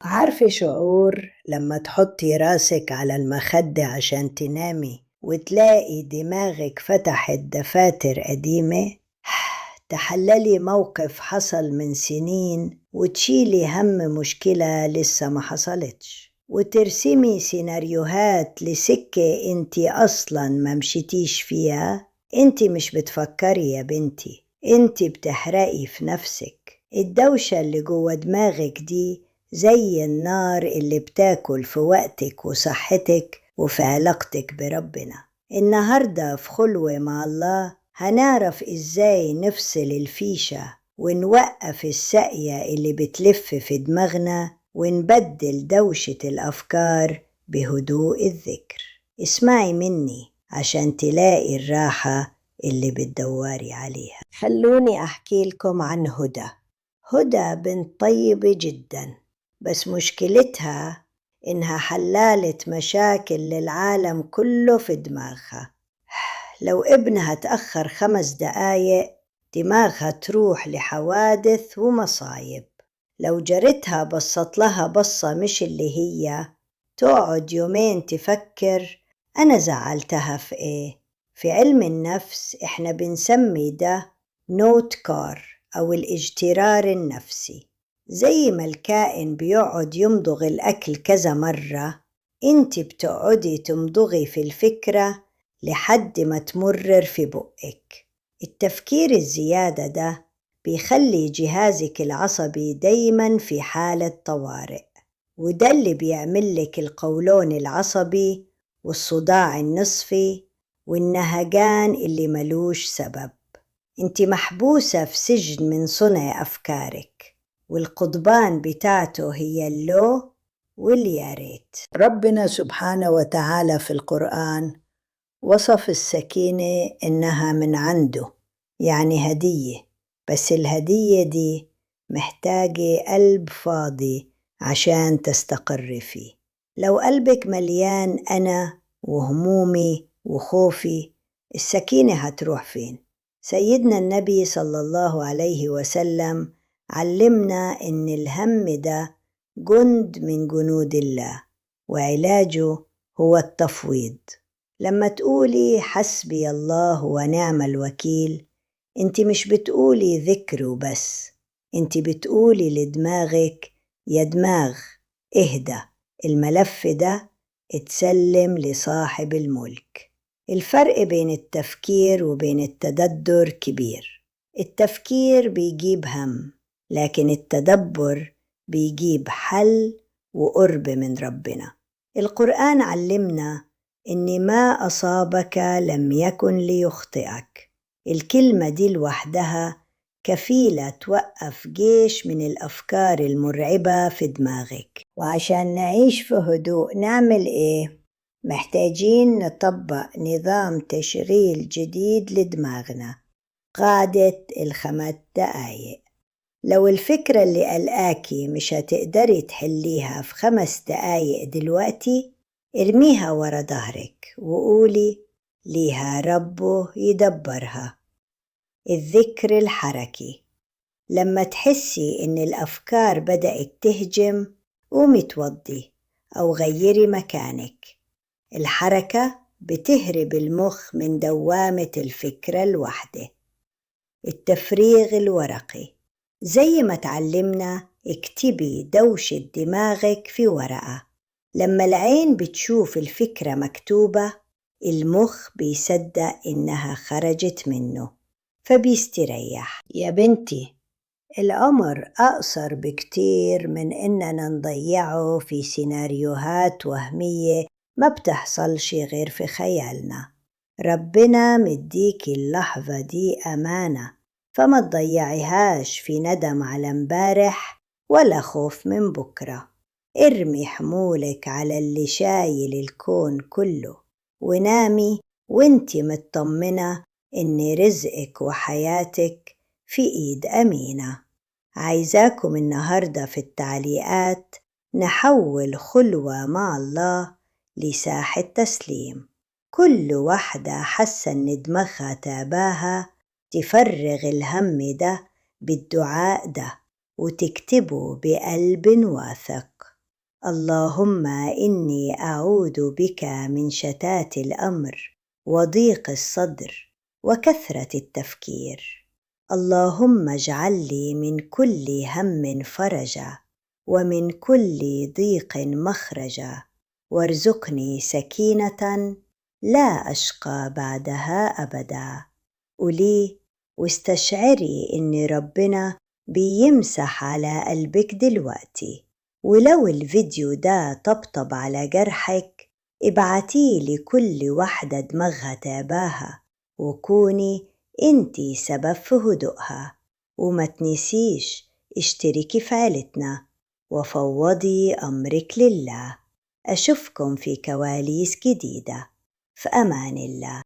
عارفة شعور لما تحطي راسك على المخدة عشان تنامي وتلاقي دماغك فتحت دفاتر قديمة؟ تحللي موقف حصل من سنين وتشيلي هم مشكلة لسه ما حصلتش، وترسمي سيناريوهات لسكة انتي أصلا ما مشيتيش فيها. انتي مش بتفكري يا بنتي، انتي بتحرقي في نفسك. الدوشة اللي جوه دماغك دي زي النار اللي بتاكل في وقتك وصحتك وفي علاقتك بربنا. النهاردة في خلوة مع الله هنعرف ازاي نفصل الفيشة ونوقف الساقية اللي بتلف في دماغنا ونبدل دوشة الأفكار بهدوء الذكر. اسمعي مني عشان تلاقي الراحة اللي بتدوري عليها. خلوني أحكي لكم عن هدى. هدى بنت طيبة جدا، بس مشكلتها إنها حلالة مشاكل للعالم كله في دماغها. لو ابنها تأخر 5 دقايق دماغها تروح لحوادث ومصايب. لو جارتها بصت لها بصة مش اللي هي، تقعد يومين تفكر أنا زعلتها في إيه. في علم النفس إحنا بنسمي ده نوت كار أو الاجترار النفسي. زي ما الكائن بيقعد يمضغ الأكل كذا مرة، انت بتقعدي تمضغي في الفكرة لحد ما تمرر في بقك. التفكير الزيادة ده بيخلي جهازك العصبي دايما في حالة طوارئ، وده اللي بيعملك القولون العصبي والصداع النصفي والنهجان اللي ملوش سبب. انت محبوسة في سجن من صنع أفكارك، والقضبان بتاعته هي اللو والياريت. ربنا سبحانه وتعالى في القرآن وصف السكينة إنها من عنده، يعني هدية، بس الهدية دي محتاجة قلب فاضي عشان تستقر فيه. لو قلبك مليان أنا وهمومي وخوفي، السكينة هتروح فين؟ سيدنا النبي صلى الله عليه وسلم علمنا إن الهم ده جند من جنود الله، وعلاجه هو التفويض. لما تقولي حسبي الله ونعم الوكيل، انت مش بتقولي ذكر وبس، انت بتقولي لدماغك يا دماغ اهدى، الملف ده اتسلم لصاحب الملك. الفرق بين التفكير وبين التدبر كبير. التفكير بيجيب هم، لكن التدبر بيجيب حل وقرب من ربنا. القرآن علمنا إن ما أصابك لم يكن ليخطئك. الكلمة دي لوحدها كفيلة توقف جيش من الأفكار المرعبة في دماغك. وعشان نعيش في هدوء نعمل إيه؟ محتاجين نطبق نظام تشغيل جديد لدماغنا، قاعدة ال5 دقايق. لو الفكرة اللي قلقاكي مش هتقدري تحليها في 5 دقايق دلوقتي، ارميها ورا ظهرك وقولي ليها ربه يدبرها. الذكر الحركي. لما تحسي إن الأفكار بدأت تهجم، قومي توضي أو غيري مكانك. الحركة بتهرب المخ من دوامة الفكرة الوحدة. التفريغ الورقي. زي ما تعلمنا اكتبي دوشة دماغك في ورقة. لما العين بتشوف الفكرة مكتوبة، المخ بيصدق إنها خرجت منه فبيستريح. يا بنتي، العمر أقصر بكتير من إننا نضيعه في سيناريوهات وهمية ما بتحصلش غير في خيالنا. ربنا مديكي اللحظة دي أمانة، فما تضيعيهاش في ندم على امبارح ولا خوف من بكرة. ارمي حمولك على اللي شايل الكون كله، ونامي وانتي مطمنة إن رزقك وحياتك في إيد أمينة. عايزاكم النهاردة في التعليقات نحول خلوة مع الله لساحة تسليم. كل واحدة حاسة إن دماغها تاباها تفرغ الهم ده بالدعاء ده وتكتبه بقلب واثق. اللهم إني أعوذ بك من شتات الأمر وضيق الصدر وكثرة التفكير. اللهم اجعل لي من كل هم فرجا ومن كل ضيق مخرجا، وارزقني سكينة لا أشقى بعدها أبدا. قولي واستشعري إن ربنا بيمسح على قلبك دلوقتي. ولو الفيديو ده طبطب على جرحك ابعتيه لكل واحدة دماغها تعباها، وكوني انتي سبب في هدوءها. وما تنسيش اشتركي في عيلتنا وفوضي أمرك لله. أشوفكم في كواليس جديدة. في أمان الله.